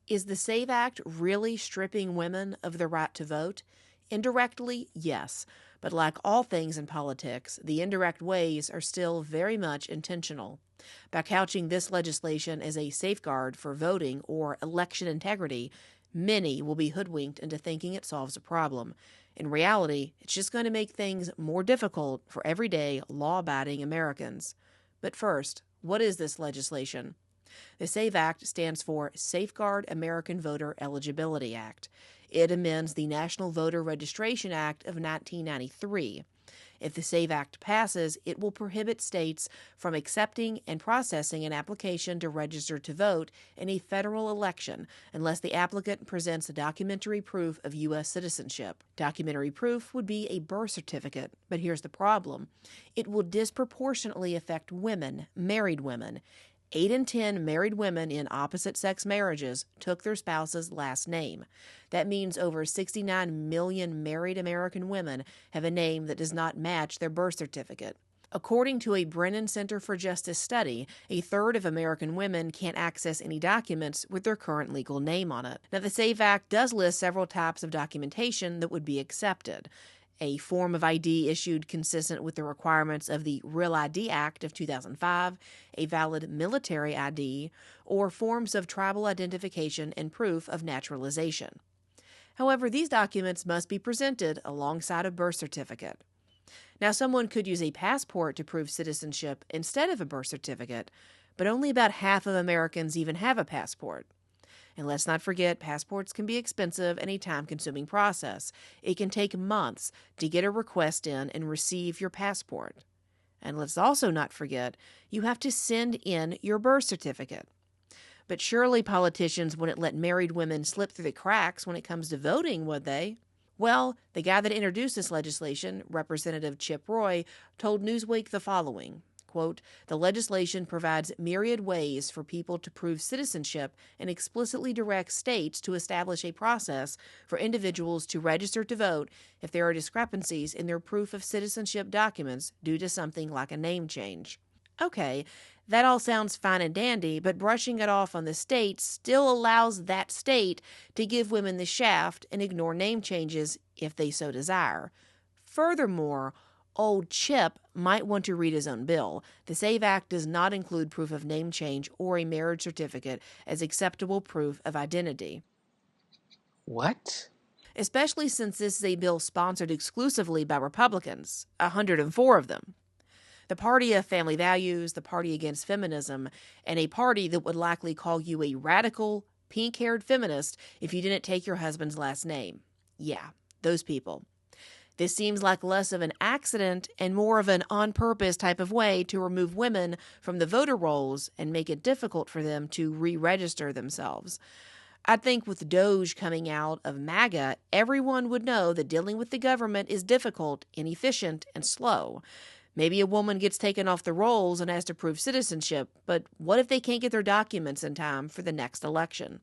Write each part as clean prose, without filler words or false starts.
Is the SAVE Act really stripping women of the right to vote? Indirectly, yes. But like all things in politics, the indirect ways are still very much intentional. By couching this legislation as a safeguard for voting or election integrity, many will be hoodwinked into thinking it solves a problem. In reality, it's just going to make things more difficult for everyday, law-abiding Americans. But first, what is this legislation? The SAVE Act stands for Safeguard American Voter Eligibility Act. It amends the National Voter Registration Act of 1993. If the SAVE Act passes, it will prohibit states from accepting and processing an application to register to vote in a federal election unless the applicant presents a documentary proof of U.S. citizenship. Documentary proof would be a birth certificate, but here's the problem. It will disproportionately affect women, married women. 8 in 10 married women in opposite-sex marriages took their spouse's last name. That means over 69 million married American women have a name that does not match their birth certificate. According to a Brennan Center for Justice study, a third of American women can't access any documents with their current legal name on it. Now, the SAVE Act does list several types of documentation that would be accepted. A form of ID issued consistent with the requirements of the Real ID Act of 2005, a valid military ID, or forms of tribal identification and proof of naturalization. However, these documents must be presented alongside a birth certificate. Now, someone could use a passport to prove citizenship instead of a birth certificate, but only about half of Americans even have a passport. And let's not forget, passports can be expensive and a time-consuming process. It can take months to get a request in and receive your passport. And let's also not forget, you have to send in your birth certificate. But surely politicians wouldn't let married women slip through the cracks when it comes to voting, would they? Well, the guy that introduced this legislation, Representative Chip Roy, told Newsweek the following. Quote, "The legislation provides myriad ways for people to prove citizenship and explicitly directs states to establish a process for individuals to register to vote if there are discrepancies in their proof of citizenship documents due to something like a name change." Okay, that all sounds fine and dandy, but brushing it off on the states still allows that state to give women the shaft and ignore name changes if they so desire. Furthermore, old Chip might want to read his own bill. The SAVE Act does not include proof of name change or a marriage certificate as acceptable proof of identity. What? Especially since this is a bill sponsored exclusively by Republicans, 104 of them. The party of family values, the party against feminism, and a party that would likely call you a radical, pink-haired feminist if you didn't take your husband's last name. Yeah, those people. This seems like less of an accident and more of an on-purpose type of way to remove women from the voter rolls and make it difficult for them to re-register themselves. I think with Doge coming out of MAGA, everyone would know that dealing with the government is difficult, inefficient, and slow. Maybe a woman gets taken off the rolls and has to prove citizenship, but what if they can't get their documents in time for the next election?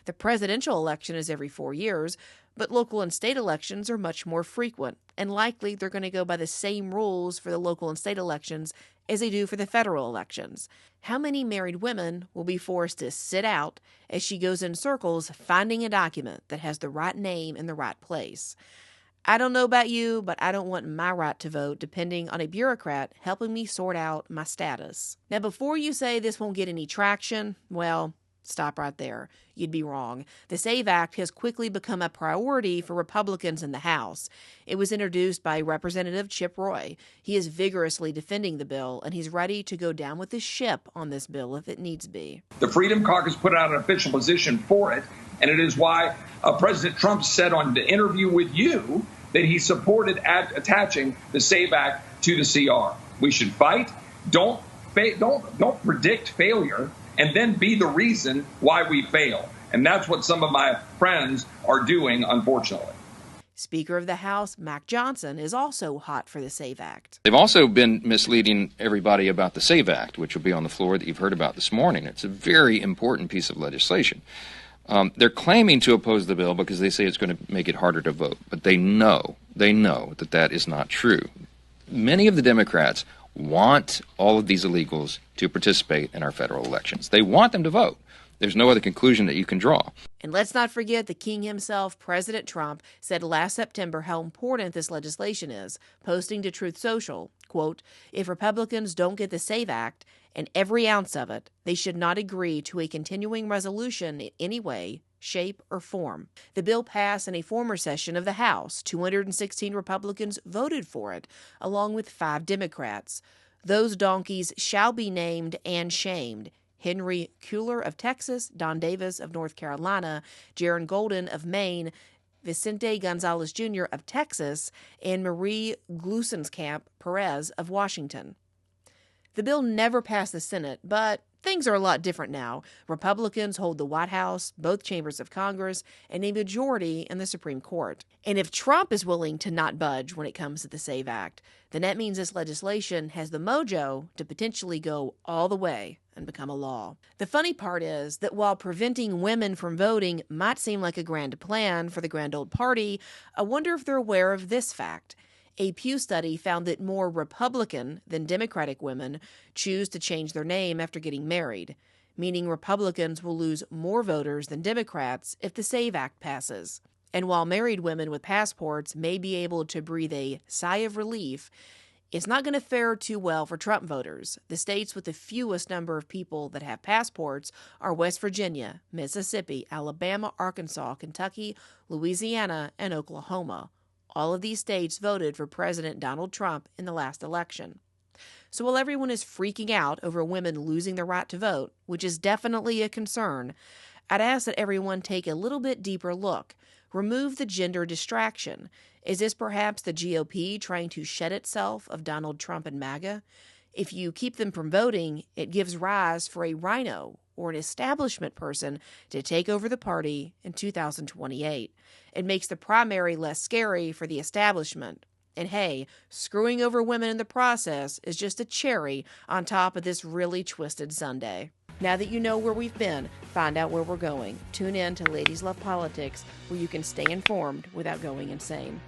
The presidential election is every 4 years, but local and state elections are much more frequent, and likely they're going to go by the same rules for the local and state elections as they do for the federal elections. How many married women will be forced to sit out as she goes in circles finding a document that has the right name in the right place? I don't know about you, but I don't want my right to vote depending on a bureaucrat helping me sort out my status. Now, before you say this won't get any traction, well, stop right there. You'd be wrong. The SAVE Act has quickly become a priority for Republicans in the House. It was introduced by Representative Chip Roy. He is vigorously defending the bill, and he's ready to go down with the ship on this bill if it needs be. The Freedom Caucus put out an official position for it, and it is why President Trump said on the interview with you that he supported attaching the SAVE Act to the CR. We should fight. Don't predict failure and then be the reason why we fail. And that's what some of my friends are doing, unfortunately. Speaker of the House, Mac Johnson, is also hot for the SAVE Act. They've also been misleading everybody about the SAVE Act, which will be on the floor that you've heard about this morning. It's a very important piece of legislation. They're claiming to oppose the bill because they say it's going to make it harder to vote, but they know that that is not true. Many of the Democrats want all of these illegals to participate in our federal elections. They want them to vote. There's no other conclusion that you can draw. And let's not forget the king himself, President Trump, said last September how important this legislation is, posting to Truth Social, quote, "If Republicans don't get the SAVE Act and every ounce of it, they should not agree to a continuing resolution in any way, shape, or form." The bill passed in a former session of the House. 216 Republicans voted for it, along with 5 Democrats. Those donkeys shall be named and shamed. Henry Cuellar of Texas, Don Davis of North Carolina, Jaron Golden of Maine, Vicente Gonzalez Jr. of Texas, and Marie Gluesenkamp Perez of Washington. The bill never passed the Senate, but things are a lot different now. Republicans hold the White House, both chambers of Congress, and a majority in the Supreme Court. And if Trump is willing to not budge when it comes to the SAVE Act, then that means this legislation has the mojo to potentially go all the way and become a law. The funny part is that while preventing women from voting might seem like a grand plan for the grand old party, I wonder if they're aware of this fact. A Pew study found that more Republican than Democratic women choose to change their name after getting married, meaning Republicans will lose more voters than Democrats if the SAVE Act passes. And while married women with passports may be able to breathe a sigh of relief, it's not going to fare too well for Trump voters. The states with the fewest number of people that have passports are West Virginia, Mississippi, Alabama, Arkansas, Kentucky, Louisiana, and Oklahoma. All of these states voted for President Donald Trump in the last election. So while everyone is freaking out over women losing their right to vote, which is definitely a concern, I'd ask that everyone take a little bit deeper look. Remove the gender distraction. Is this perhaps the GOP trying to shed itself of Donald Trump and MAGA? If you keep them from voting, it gives rise for a rhino or an establishment person to take over the party in 2028. It makes the primary less scary for the establishment. And hey, screwing over women in the process is just a cherry on top of this really twisted sundae. Now that you know where we've been, find out where we're going. Tune in to Ladies Love Politics, where you can stay informed without going insane.